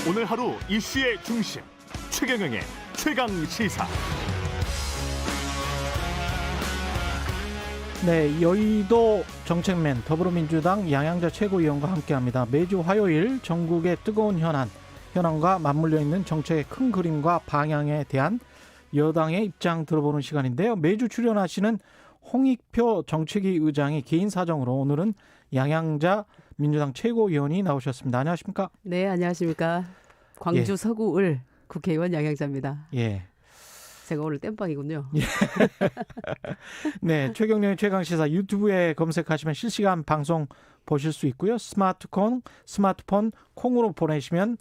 오늘 하루 이슈의 중심 최경영의 최강 시사. 네, 여의도 정책맨 더불어민주당 양양자 최고위원과 함께합니다. 매주 화요일 전국의 뜨거운 현안과 맞물려 있는 정책의 큰 그림과 방향에 대한 여당의 입장 들어보는 시간인데요. 매주 출연하시는 홍익표 정책위 의장이 개인 사정으로 오늘은 양양자 민주당 최고위원이 나오셨습니다. 안녕하십니까? 네, 안녕하십니까. 광주 서구을 국회의원 양양자입니다. 예. 제가 오늘 땜빵이군요. 예. 네, 최경련의 최강시사 유튜브에 검색하시면 실시간 방송 보실 수 있고요. 스마트폰 콩으로 보내시면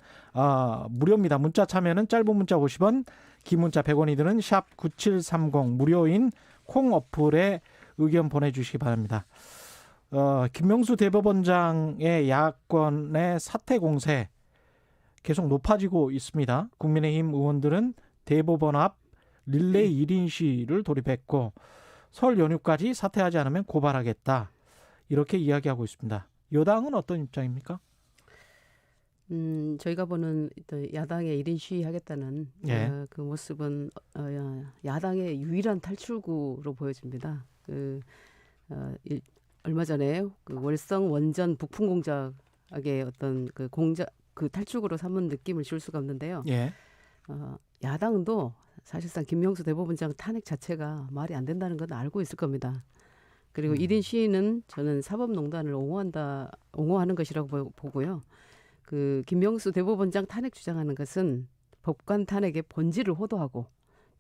무료입니다. 문자 참여는 짧은 문자 50원, 긴 문자 100원이 드는 샵 9730 무료인 콩 어플에 의견 보내주시기 바랍니다. 김명수 대법원장의 야권의 사퇴 공세 계속 높아지고 있습니다. 국민의힘 의원들은 대법원 앞 릴레이 1인 시위를 돌입했고 설 연휴까지 사퇴하지 않으면 고발하겠다. 이렇게 이야기하고 있습니다. 여당은 어떤 입장입니까? 저희가 보는 야당의 1인 시위하겠다는 그 모습은 야당의 유일한 탈출구로 보여집니다. 얼마 전에 그 월성 원전 부품 공작의 어떤 그 탈출구로 삼은 느낌을 줄 수가 없는데요. 예. 야당도 사실상 김명수 대법원장 탄핵 자체가 말이 안 된다는 건 알고 있을 겁니다. 그리고 1인 시위는 저는 사법농단을 옹호하는 것이라고 보고요. 그 김명수 대법원장 탄핵 주장하는 것은 법관 탄핵의 본질을 호도하고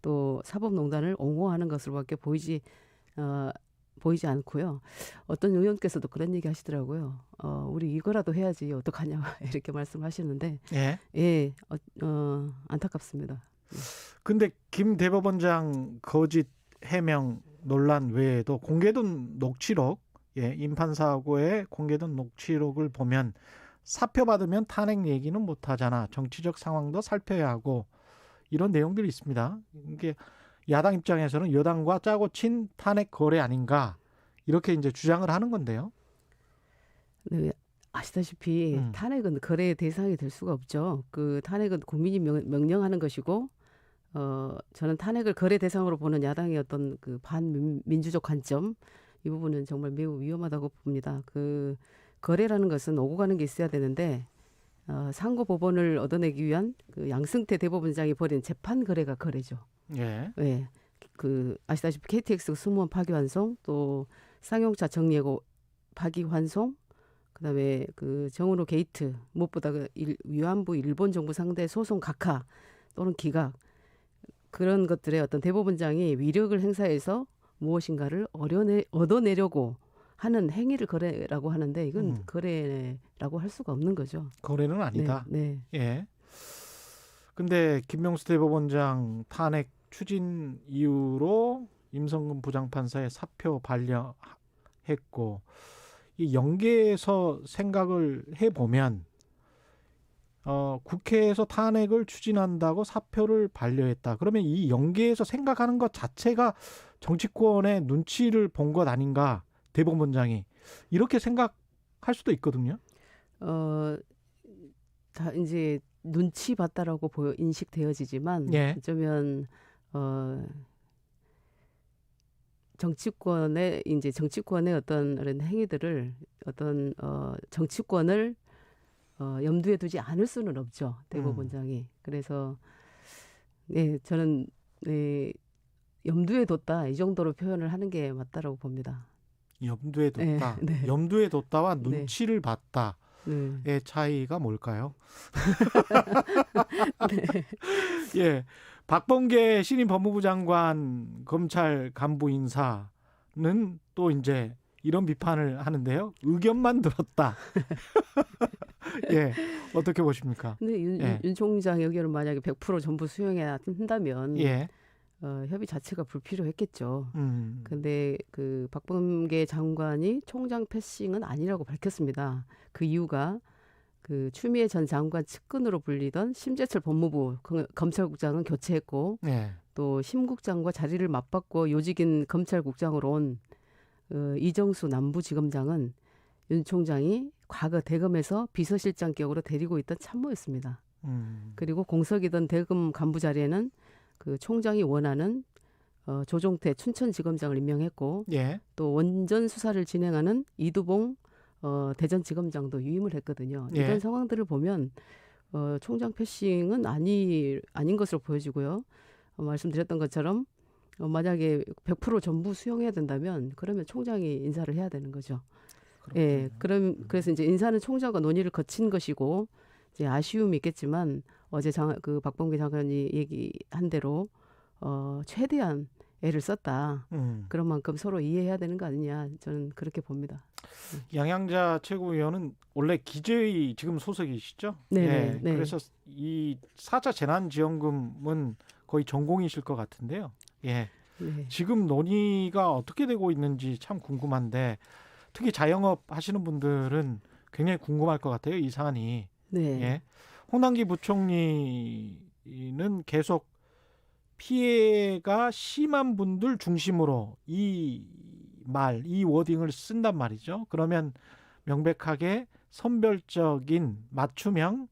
또 사법농단을 옹호하는 것으로밖에 보이지 않고요. 어떤 의원께서도 그런 얘기 하시더라고요. 우리 이거라도 해야지 어떡하냐 이렇게 말씀하시는데 안타깝습니다. 근데 김 대법원장 거짓 해명 논란 외에도 공개된 녹취록, 임판사고의 공개된 녹취록을 보면 사표 받으면 탄핵 얘기는 못 하잖아. 정치적 상황도 살펴야 하고 이런 내용들이 있습니다. 이게 야당 입장에서는 여당과 짜고 친 탄핵 거래 아닌가 이렇게 이제 주장을 하는 건데요. 네, 아시다시피 탄핵은 거래의 대상이 될 수가 없죠. 그 탄핵은 국민이 명령하는 것이고, 저는 탄핵을 거래 대상으로 보는 야당의 어떤 그 반민주적 관점, 이 부분은 정말 매우 위험하다고 봅니다. 그 거래라는 것은 오고 가는 게 있어야 되는데, 상고 법원을 얻어내기 위한 그 양승태 대법원장이 벌인 재판 거래가 거래죠. 예. 네. 그 아시다시피 KTX 승무원 파기환송, 또 쌍용차 정리해고 파기환송, 그다음에 그 정은호 게이트, 무엇보다 그 위안부 일본 정부 상대 소송 각하 또는 기각, 그런 것들의 어떤 대법원장이 위력을 행사해서 무엇인가를 얻어내려고 하는 행위를 거래라고 하는데 이건 거래라고 할 수가 없는 거죠. 거래는 아니다. 네. 예. 근데 김명수 대법원장 탄핵 추진 이후로 임성근 부장판사의 사표 반려했고 이 연계해서 생각을 해보면 국회에서 탄핵을 추진한다고 사표를 반려했다. 그러면 이 연계해서 생각하는 것 자체가 정치권의 눈치를 본 것 아닌가, 대법원장이. 이렇게 생각할 수도 있거든요. 다 이제 눈치 봤다라고 인식되어지지만 어쩌면 정치권의 어떤 이런 행위들을 정치권을 염두에 두지 않을 수는 없죠, 대법원장이. 그래서 저는 염두에 뒀다 이 정도로 표현을 하는 게 맞다라고 봅니다. 염두에 뒀다. 네. 염두에 뒀다와 눈치를 봤다의 차이가 뭘까요? 네. 예, 박범계 신임 법무부 장관 검찰 간부 인사는 또 이제 이런 비판을 하는데요. 의견만 들었다. 예, 어떻게 보십니까? 근데 윤 총장 의견을 만약에 100% 전부 수용해야 한다면 협의 자체가 불필요했겠죠. 근데 그 박범계 장관이 총장 패싱은 아니라고 밝혔습니다. 그 이유가 그 추미애 전 장관 측근으로 불리던 심재철 법무부 검찰국장은 교체했고 또 심국장과 자리를 맞바꿔 요직인 검찰국장으로 온 이정수 남부지검장은 윤 총장이 과거 대검에서 비서실장 격으로 데리고 있던 참모였습니다. 그리고 공석이던 대검 간부 자리에는 그 총장이 원하는 조종태 춘천지검장을 임명했고 예. 또 원전 수사를 진행하는 이두봉 대전지검장도 유임을 했거든요. 예. 이런 상황들을 보면 총장 패싱은 아닌 것으로 보여지고요. 말씀드렸던 것처럼 만약에 100% 전부 수용해야 된다면 그러면 총장이 인사를 해야 되는 거죠. 예, 그래서 이제 인사는 총장과 논의를 거친 것이고 이제 아쉬움이 있겠지만 어제 그 박범계 장관이 얘기한 대로 최대한 애를 썼다. 그런 만큼 서로 이해해야 되는 거 아니냐 저는 그렇게 봅니다. 양양자 최고위원은 원래 기재위 지금 소속이시죠? 네. 예, 네. 그래서 이 4차 재난지원금은 거의 전공이실 것 같은데요. 예. 네. 지금 논의가 어떻게 되고 있는지 참 궁금한데 특히 자영업 하시는 분들은 굉장히 궁금할 것 같아요. 이 사안이. 네. 예. 홍남기 부총리는 계속 피해가 심한 분들 중심으로 이 워딩을 쓴단 말이죠. 그러면 명백하게 선별적인 맞춤형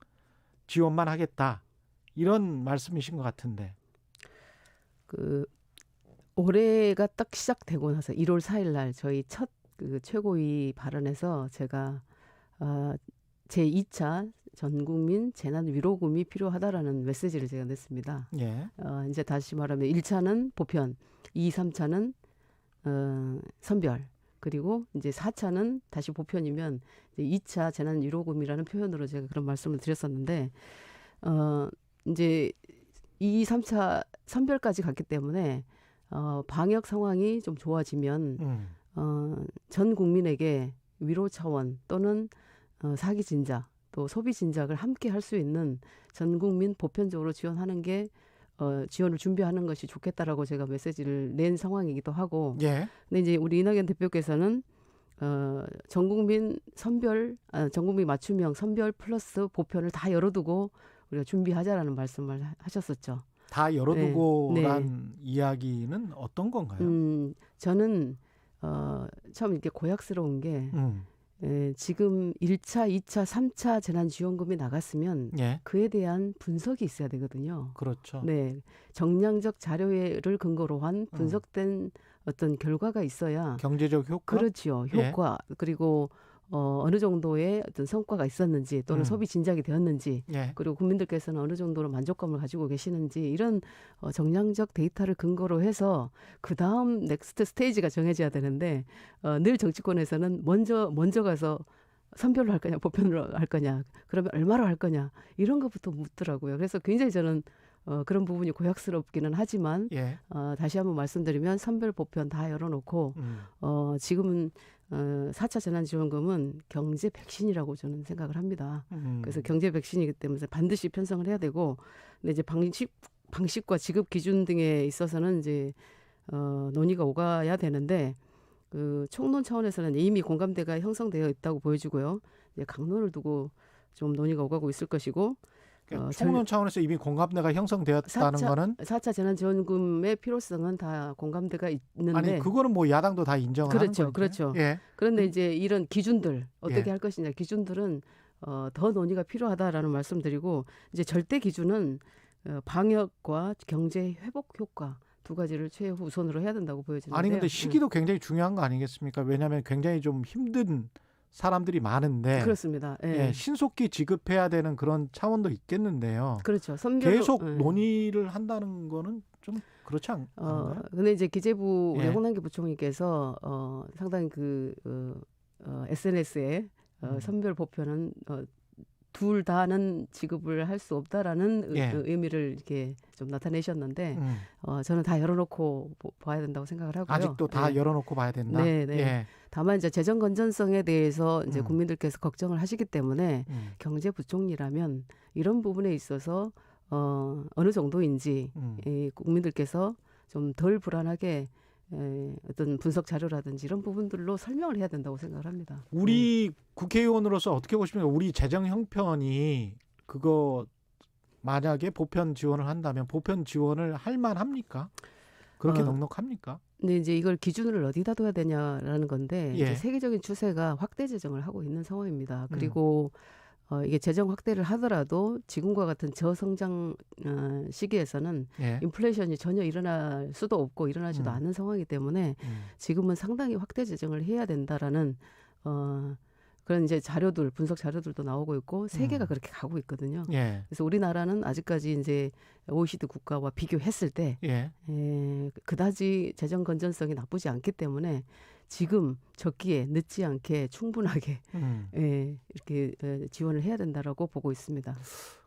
지원만 하겠다. 이런 말씀이신 것 같은데. 그 올해가 딱 시작되고 나서 1월 4일 날 저희 첫 그 최고위 발언에서 제가 제2차 전국민 재난위로금이 필요하다라는 메시지를 제가 냈습니다. 예. 이제 다시 말하면 1차는 보편, 2, 3차는 선별, 그리고 이제 4차는 다시 보편이면 이제 2차 재난위로금이라는 표현으로 제가 그런 말씀을 드렸었는데 이제 2, 3차 선별까지 갔기 때문에 방역 상황이 좀 좋아지면 전 국민에게 위로 차원 또는 사기 진작 또 소비 진작을 함께 할 수 있는 전 국민 보편적으로 지원하는 게 지원을 준비하는 것이 좋겠다라고 제가 메시지를 낸 상황이기도 하고. 예. 근데 이제 우리 이낙연 대표께서는 전 국민 전 국민 맞춤형 선별 플러스 보편을 다 열어두고 우리가 준비하자라는 말씀을 하셨었죠. 다 열어두고란 네. 이야기는 어떤 건가요? 저는 참 이렇게 고약스러운 게 지금 1차, 2차, 3차 재난지원금이 나갔으면 예. 그에 대한 분석이 있어야 되거든요. 그렇죠. 네, 정량적 자료를 근거로 한 분석된 어떤 결과가 있어야 경제적 효과? 그렇지요. 효과 그리고 어느 정도의 어떤 성과가 있었는지 또는 소비 진작이 되었는지 예. 그리고 국민들께서는 어느 정도로 만족감을 가지고 계시는지 이런 정량적 데이터를 근거로 해서 그 다음 넥스트 스테이지가 정해져야 되는데 늘 정치권에서는 먼저 가서 선별로 할 거냐 보편으로 할 거냐 그러면 얼마로 할 거냐 이런 것부터 묻더라고요. 그래서 굉장히 저는 그런 부분이 고약스럽기는 하지만 예. 다시 한번 말씀드리면 선별 보편 다 열어놓고 지금은 4차 재난지원금은 경제 백신이라고 저는 생각을 합니다. 그래서 경제 백신이기 때문에 반드시 편성을 해야 되고, 근데 이제 방식과 지급 기준 등에 있어서는 이제 논의가 오가야 되는데, 그 총론 차원에서는 이미 공감대가 형성되어 있다고 보여지고요. 이제 강론을 두고 좀 논의가 오가고 있을 것이고. 총론 차원에서 이미 공감대가 형성되었다는 거는 4차 재난지원금의 필요성은 다 공감대가 있는데 아니 그거는 뭐 야당도 다 인정하는 거죠. 그렇죠. 예. 그런데 이제 이런 기준들 어떻게 예. 할 것이냐 기준들은 더 논의가 필요하다라는 말씀드리고 이제 절대 기준은 방역과 경제 회복 효과 두 가지를 최우선으로 해야 된다고 보여지는데요. 아니 근데 시기도 굉장히 중요한 거 아니겠습니까? 왜냐하면 굉장히 좀 힘든 사람들이 많은데 그렇습니다. 예. 예, 신속히 지급해야 되는 그런 차원도 있겠는데요. 그렇죠. 계속 논의를 한다는 거는 좀 그렇지 않나요? 근데 이제 기재부 우리 예. 홍남기 부총리께서 상당히 SNS에 선별 보편은 둘 다는 지급을 할 수 없다라는 예. 의미를 이렇게 좀 나타내셨는데 저는 다 열어놓고 봐야 된다고 생각을 하고요. 아직도 다 네. 열어놓고 봐야 된다. 네. 예. 다만 이제 재정 건전성에 대해서 이제 국민들께서 걱정을 하시기 때문에 경제부총리라면 이런 부분에 있어서 어느 정도인지 국민들께서 좀 덜 불안하게 어떤 분석 자료라든지 이런 부분들로 설명을 해야 된다고 생각을 합니다. 우리 국회의원으로서 어떻게 보십니까? 우리 재정 형편이 그거 만약에 보편 지원을 한다면 보편 지원을 할 만합니까? 그렇게 넉넉합니까? 근데 이제 이걸 기준을 어디다 둬야 되냐라는 건데 예. 이제 세계적인 추세가 확대 재정을 하고 있는 상황입니다. 그리고 이게 재정 확대를 하더라도 지금과 같은 저성장 시기에서는 예. 인플레이션이 전혀 일어날 수도 없고 일어나지도 않는 상황이기 때문에 지금은 상당히 확대 재정을 해야 된다라는 그런 이제 자료들, 분석 자료들도 나오고 있고 세계가 그렇게 가고 있거든요. 예. 그래서 우리나라는 아직까지 이제 OECD 국가와 비교했을 때 예. 그다지 재정 건전성이 나쁘지 않기 때문에 지금 적기에 늦지 않게 충분하게 이렇게 지원을 해야 된다라고 보고 있습니다.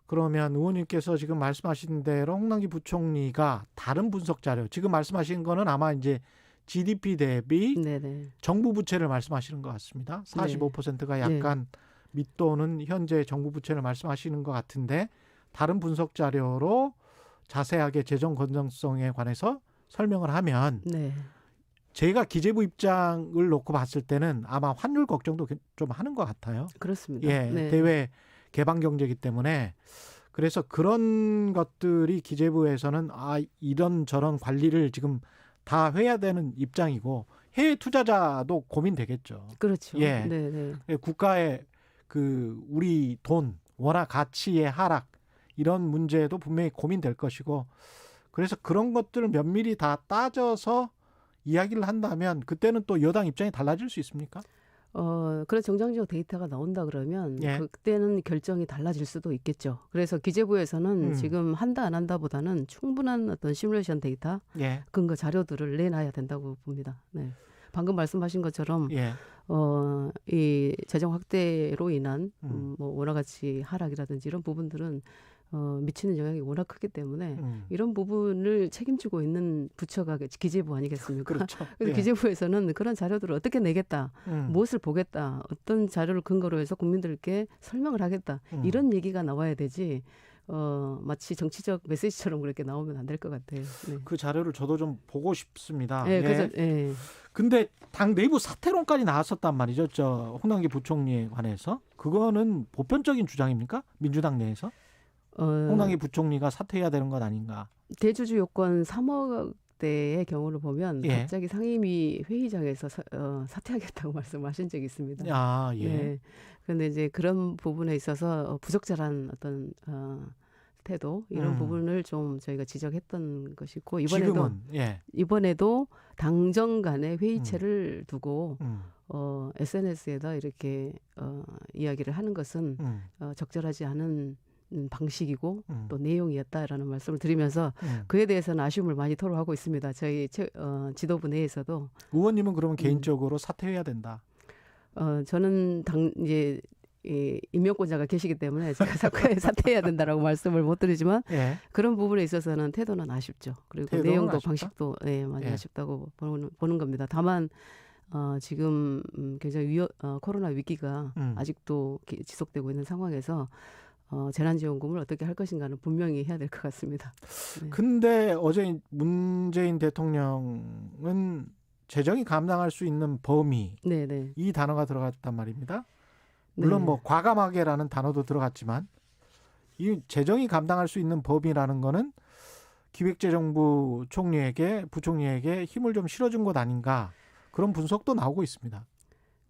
그러면 의원님께서 지금 말씀하신 대로 홍남기 부총리가 다른 분석 자료, 지금 말씀하신 거는 아마 이제 GDP 대비 네네. 정부 부채를 말씀하시는 것 같습니다. 45%가 약간 밑도는 현재 정부 부채를 말씀하시는 것 같은데 다른 분석 자료로 자세하게 재정 건전성에 관해서 설명을 하면 제가 기재부 입장을 놓고 봤을 때는 아마 환율 걱정도 좀 하는 것 같아요. 그렇습니다. 예, 대외 개방 경제이기 때문에 그래서 그런 것들이 기재부에서는 이런 저런 관리를 지금 다 해야 되는 입장이고 해외 투자자도 고민되겠죠. 그렇죠. 예. 네네. 국가의 그 우리 돈 원화 가치의 하락 이런 문제도 분명히 고민될 것이고 그래서 그런 것들을 면밀히 다 따져서 이야기를 한다면 그때는 또 여당 입장이 달라질 수 있습니까? 그런 정상적 데이터가 나온다 그러면 예. 그때는 결정이 달라질 수도 있겠죠. 그래서 기재부에서는 지금 한다 안 한다보다는 충분한 어떤 시뮬레이션 데이터, 근거 자료들을 내놔야 된다고 봅니다. 네. 방금 말씀하신 것처럼 이 재정 확대로 인한 뭐 원화 가치 하락이라든지 이런 부분들은 미치는 영향이 워낙 크기 때문에 이런 부분을 책임지고 있는 부처가 기재부 아니겠습니까? 그렇죠. 그래서 기재부에서는 그런 자료들을 어떻게 내겠다, 무엇을 보겠다, 어떤 자료를 근거로 해서 국민들께 설명을 하겠다 이런 얘기가 나와야 되지 마치 정치적 메시지처럼 그렇게 나오면 안 될 것 같아요. 네. 그 자료를 저도 좀 보고 싶습니다. 네, 그래서, 근데 당 내부 사퇴론까지 나왔었단 말이죠. 저 홍남기 부총리에 관해서. 그거는 보편적인 주장입니까? 민주당 내에서? 홍남기 부총리가 사퇴해야 되는 것 아닌가? 대주주 요건 3억 대의 경우를 보면 갑자기 상임위 회의장에서 사퇴하겠다고 말씀하신 적이 있습니다. 네. 그런데 이제 그런 부분에 있어서 부적절한 어떤 태도 이런 부분을 좀 저희가 지적했던 것이고 이번에도 당정 간의 회의체를 두고 SNS에다 이렇게 이야기를 하는 것은 적절하지 않은 방식이고 또 내용이었다라는 말씀을 드리면서 그에 대해서는 아쉬움을 많이 토로하고 있습니다. 저희 지도부 내에서도. 의원님은 그러면 개인적으로 사퇴해야 된다. 저는 이제 임명권자가 계시기 때문에 제가 사퇴해야 된다라고 말씀을 못 드리지만 그런 부분에 있어서는 태도는 아쉽죠. 그리고 내용도 아쉽다? 방식도 많이 아쉽다고 보는 겁니다. 다만 지금 굉장히 코로나 위기가 아직도 지속되고 있는 상황에서 재난지원금을 어떻게 할 것인가는 분명히 해야 될 것 같습니다. 근데 어제 문재인 대통령은 재정이 감당할 수 있는 범위 이 단어가 들어갔단 말입니다. 물론 뭐 과감하게라는 단어도 들어갔지만 이 재정이 감당할 수 있는 범위라는 거는 기획재정부 부총리에게 힘을 좀 실어준 것 아닌가 그런 분석도 나오고 있습니다.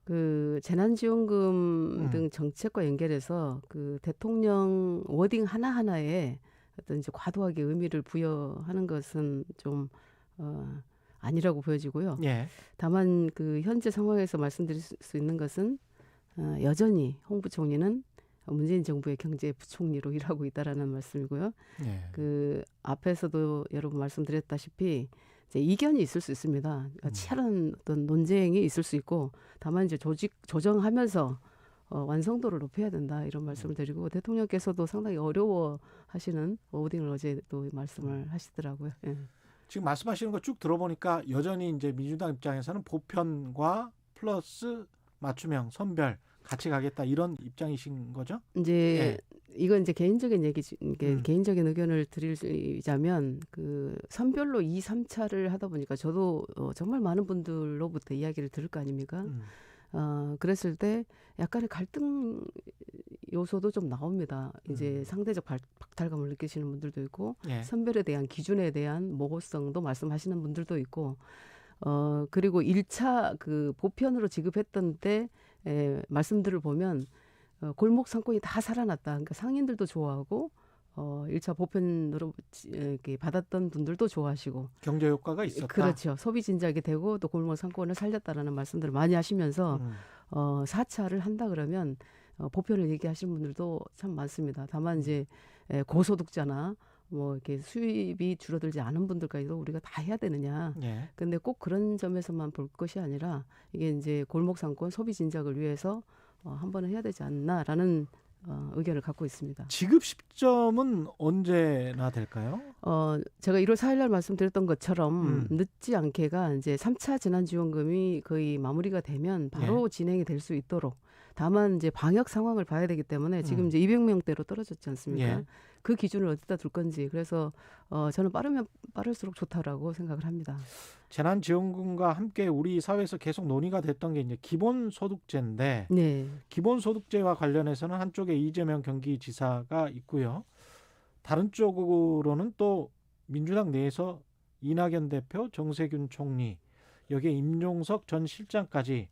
그 재난지원금 등 정책과 연결해서 그 대통령 워딩 하나하나에 어떤 이제 과도하게 의미를 부여하는 것은 좀 아니라고 보여지고요. 다만 그 현재 상황에서 말씀드릴 수 있는 것은 여전히 홍 부총리는 문재인 정부의 경제부총리로 일하고 있다라는 말씀이고요. 그 앞에서도 여러 번 말씀드렸다시피 이제 이견이 있을 수 있습니다. 치열한 어떤 논쟁이 있을 수 있고 다만 이제 조정하면서 완성도를 높여야 된다 이런 말씀을 드리고 대통령께서도 상당히 어려워하시는 워딩을 어제 또 말씀을 하시더라고요. 지금 말씀하시는 거 쭉 들어보니까 여전히 이제 민주당 입장에서는 보편과 플러스 맞춤형 선별 같이 가겠다 이런 입장이신 거죠? 이제 이건 이제 개인적인 얘기지, 개인적인 의견을 드리자면 그 선별로 2, 3차를 하다 보니까 저도 정말 많은 분들로부터 이야기를 들을 거 아닙니까? 그랬을 때 약간의 갈등 요소도 좀 나옵니다. 이제 상대적 박탈감을 느끼시는 분들도 있고 선별에 대한 기준에 대한 모호성도 말씀하시는 분들도 있고 그리고 1차 그 보편으로 지급했던 때 말씀들을 보면 골목 상권이 다 살아났다. 그러니까 상인들도 좋아하고 1차 보편으로 이렇게 받았던 분들도 좋아하시고 경제 효과가 있었다. 그렇죠. 소비 진작이 되고 또 골목 상권을 살렸다라는 말씀들을 많이 하시면서 4차를 한다 그러면 보편을 얘기하시는 분들도 참 많습니다. 다만 이제 고소득자나 뭐 이렇게 수입이 줄어들지 않은 분들까지도 우리가 다 해야 되느냐. 예. 근데 꼭 그런 점에서만 볼 것이 아니라 이게 이제 골목 상권 소비 진작을 위해서 한 번은 해야 되지 않나라는 의견을 갖고 있습니다. 지급 시점은 언제나 될까요? 제가 1월 4일 날 말씀드렸던 것처럼 늦지 않게가 이제 3차 재난지원금이 거의 마무리가 되면 바로 진행이 될 수 있도록 다만 이제 방역 상황을 봐야 되기 때문에 지금 이제 200명대로 떨어졌지 않습니까? 예. 그 기준을 어디다 둘 건지 그래서 저는 빠르면 빠를수록 좋다라고 생각을 합니다. 재난지원금과 함께 우리 사회에서 계속 논의가 됐던 게 이제 기본소득제인데 네. 기본소득제와 관련해서는 한쪽에 이재명 경기지사가 있고요. 다른 쪽으로는 또 민주당 내에서 이낙연 대표, 정세균 총리, 여기에 임종석 전 실장까지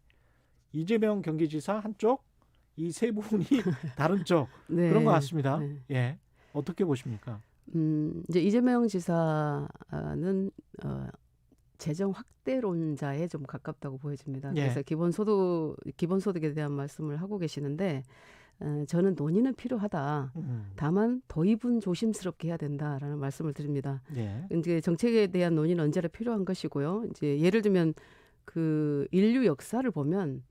이재명 경기지사 한쪽, 이 세 분이 다른 쪽 네. 그런 것 같습니다. 네. 예, 어떻게 보십니까? 이제 이재명 지사는 재정 확대론자에 좀 가깝다고 보여집니다. 예. 그래서 기본소득에 대한 말씀을 하고 계시는데 저는 논의는 필요하다. 다만 도입은 조심스럽게 해야 된다라는 말씀을 드립니다. 예. 이제 정책에 대한 논의는 언제나 필요한 것이고요. 이제 예를 들면 그 인류 역사를 보면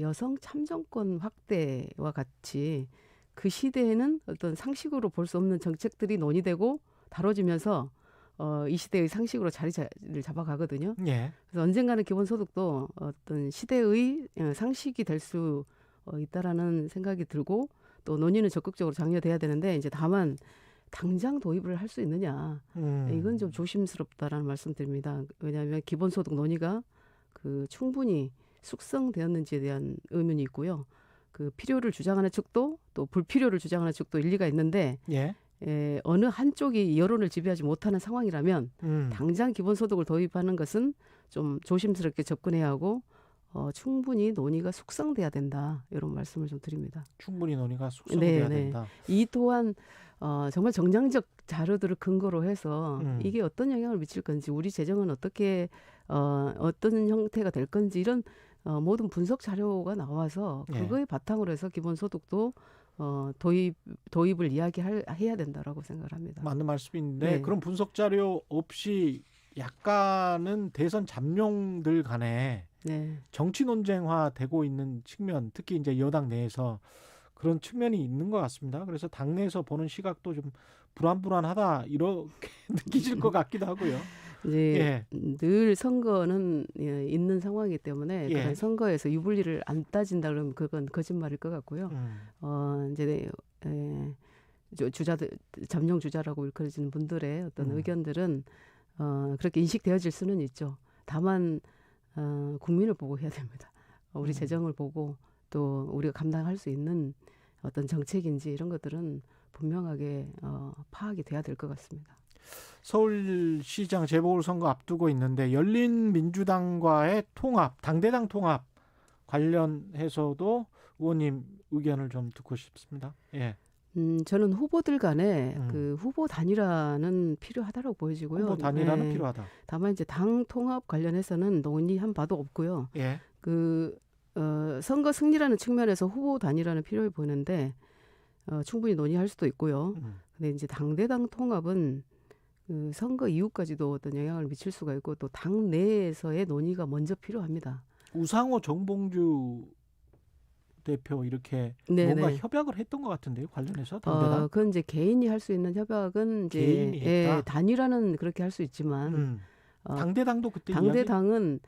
여성 참정권 확대와 같이 그 시대에는 어떤 상식으로 볼 수 없는 정책들이 논의되고 다뤄지면서 이 시대의 상식으로 자리를 잡아가거든요. 예. 그래서 언젠가는 기본소득도 어떤 시대의 상식이 될 수 있다라는 생각이 들고 또 논의는 적극적으로 장려돼야 되는데 이제 다만 당장 도입을 할 수 있느냐 이건 좀 조심스럽다라는 말씀드립니다. 왜냐하면 기본소득 논의가 그 충분히 숙성되었는지에 대한 의문이 있고요. 그 필요를 주장하는 측도 또 불필요를 주장하는 측도 일리가 있는데 예. 어느 한쪽이 여론을 지배하지 못하는 상황이라면 당장 기본소득을 도입하는 것은 좀 조심스럽게 접근해야 하고 충분히 논의가 숙성돼야 된다. 이런 말씀을 좀 드립니다. 충분히 논의가 숙성돼야 네, 된다. 이 또한 정말 정량적 자료들을 근거로 해서 이게 어떤 영향을 미칠 건지 우리 재정은 어떻게 어떤 형태가 될 건지 이런 모든 분석 자료가 나와서 그거에 바탕으로 해서 기본소득도 도입을 이야기해야 된다라고 생각을 합니다. 맞는 말씀인데 네. 그런 분석 자료 없이 약간은 대선 잠룡들 간에 네. 정치 논쟁화되고 있는 측면, 특히 이제 여당 내에서 그런 측면이 있는 것 같습니다. 그래서 당내에서 보는 시각도 좀 불안불안하다 이렇게 느끼실 것 같기도 하고요. 이제 늘 선거는 있는 상황이기 때문에 그런 선거에서 유불리를 안 따진다 그러면 그건 거짓말일 것 같고요. 이제 주자들 잠룡 주자라고 일컬어지는 분들의 어떤 의견들은 그렇게 인식되어질 수는 있죠. 다만 국민을 보고 해야 됩니다. 우리 재정을 보고 또 우리가 감당할 수 있는 어떤 정책인지 이런 것들은 분명하게 파악이 돼야 될 것 같습니다. 서울시장 재보궐선거 앞두고 있는데 열린민주당과의 통합, 당대당 통합 관련해서도 의원님 의견을 좀 듣고 싶습니다. 예. 저는 후보들 간에 그 후보 단일화는 필요하다고 보여지고요. 후보 단일화는 필요하다. 다만 이제 당 통합 관련해서는 논의한 바도 없고요. 예. 그 선거 승리라는 측면에서 후보 단일화는 필요해 보이는데 충분히 논의할 수도 있고요. 근데 이제 당대당 통합은 그 선거 이후까지도 어떤 영향을 미칠 수가 있고 또 당 내에서의 논의가 먼저 필요합니다. 우상호 정봉주 대표 이렇게 네네. 뭔가 협약을 했던 것 같은데요, 관련해서 당대당. 그건 이제 개인이 할 수 있는 협약은 이제 단일화는 그렇게 할 수 있지만 당대당도 그때 당대당은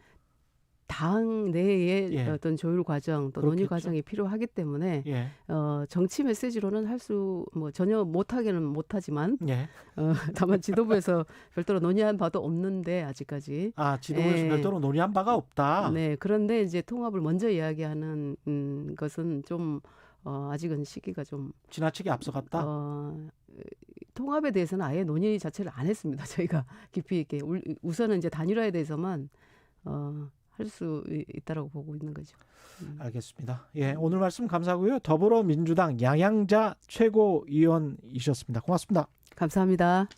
당 내의 어떤 조율 과정 또 그렇겠죠. 논의 과정이 필요하기 때문에 정치 메시지로는 할 수 전혀 못하기는 못하지만 다만 지도부에서 별도로 논의한 바도 없는데 아직까지 지도부에서 별도로 논의한 바가 없다. 네, 그런데 이제 통합을 먼저 이야기하는 것은 좀 아직은 시기가 좀 지나치게 앞서갔다. 통합에 대해서는 아예 논의 자체를 안 했습니다. 저희가 깊이 있게 우선은 이제 단일화에 대해서만 할 수 있다라고 보고 있는 거죠. 알겠습니다. 예, 오늘 말씀 감사하고요. 더불어민주당 양양자 최고위원이셨습니다. 고맙습니다. 감사합니다.